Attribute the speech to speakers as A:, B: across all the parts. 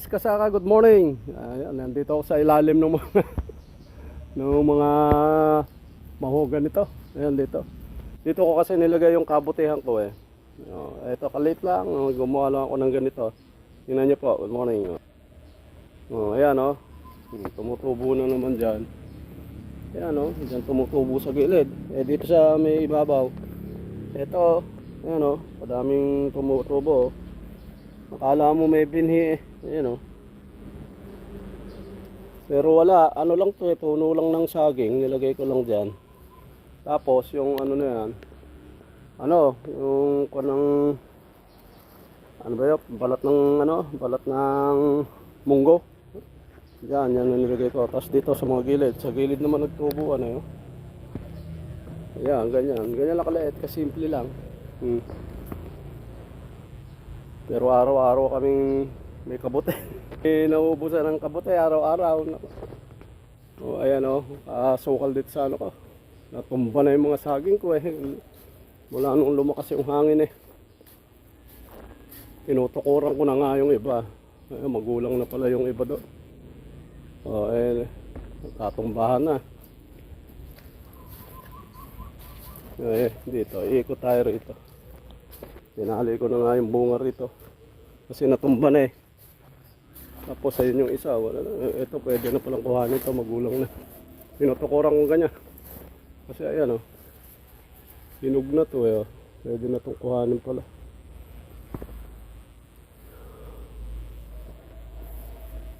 A: Kasaka, good morning. Ayan, nandito ako sa ilalim ng mga ng mga mahogan nito. Ayan dito. Dito ko kasi nilagay yung kabutihan ko eh. Ito kalit lang, gumawa lang ako ng ganito. Tingnan niyo po, good morning. Ayan oh. Tumutubo na naman diyan. Ayan oh, diyan tumutubo sa gilid. Dito sa may ibabaw. Ito, ayan oh, padaming tumutubo. Akala mo may binhi eh. Ayan o. Pero wala. Ano lang to eh. Puno lang ng saging. Nilagay ko lang dyan. Tapos yung ano na yan. Ano. Yung kanang. Ano ba yun? Balat ng ano. Balat ng munggo. Yan. Yan yung nilagay ko. Tapos dito sa mga gilid. Sa gilid naman nagtubo. Ano yun. Ayan. Ganyan. Ganyan lang kaliit. Kasimple lang. Pero araw-araw kaming may kabote. Nauubusan ng kabote araw-araw. Ayan o. Sukal dito sa ano ko. Natumba na yung mga saging ko eh. Mula nung lumakas yung hangin eh. Tinutukuran ko na nga yung iba. Magulang na pala yung iba doon. Tatumbahan na. Dito. Iikot tayo rito. Tinali ko na nga yung bunga rito. Kasi natumba na eh. Tapos ayun yung isa. Ito pwede na palang kuhanin ito. Magulang na. Tinutukuran ko ganyan. Kasi ayan o. Hinog na to eh. Pwede na itong kuhanin pala.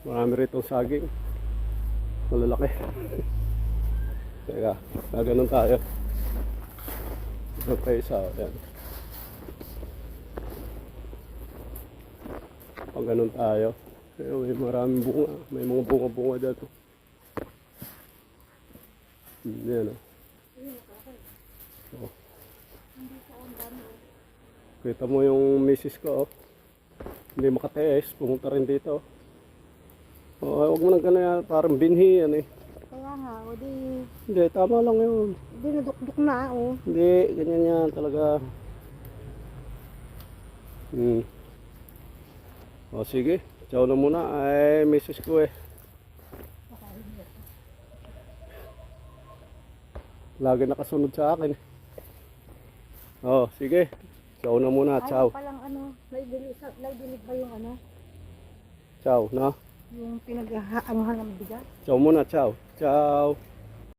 A: Marami rito saging. Malalaki. Teka. Ganun tayo. Ito tayo isa. Ayan. Pag ganun tayo. May maraming bunga. May mga bunga-bunga dito. Yan o. Kita mo yung misis ko oh. Hindi makatiis. Pumunta rin dito. Huwag mo nang ganyan. Parang binhi yan eh.
B: Kaya nga, o di...
A: Hindi, tama lang yun.
B: Di nadukduk na o.
A: Hindi, ganyan yan talaga. O sige, ciao na muna. Ay, misis ko eh. Lagi nakasunod sa akin. O, sige. Ciao na muna, ciao.
B: Ay, palang ano, naidilig ba yung ano?
A: Ciao, na?
B: Yung pinag-aanuhan ng bigas?
A: Ciao muna, ciao. Ciao.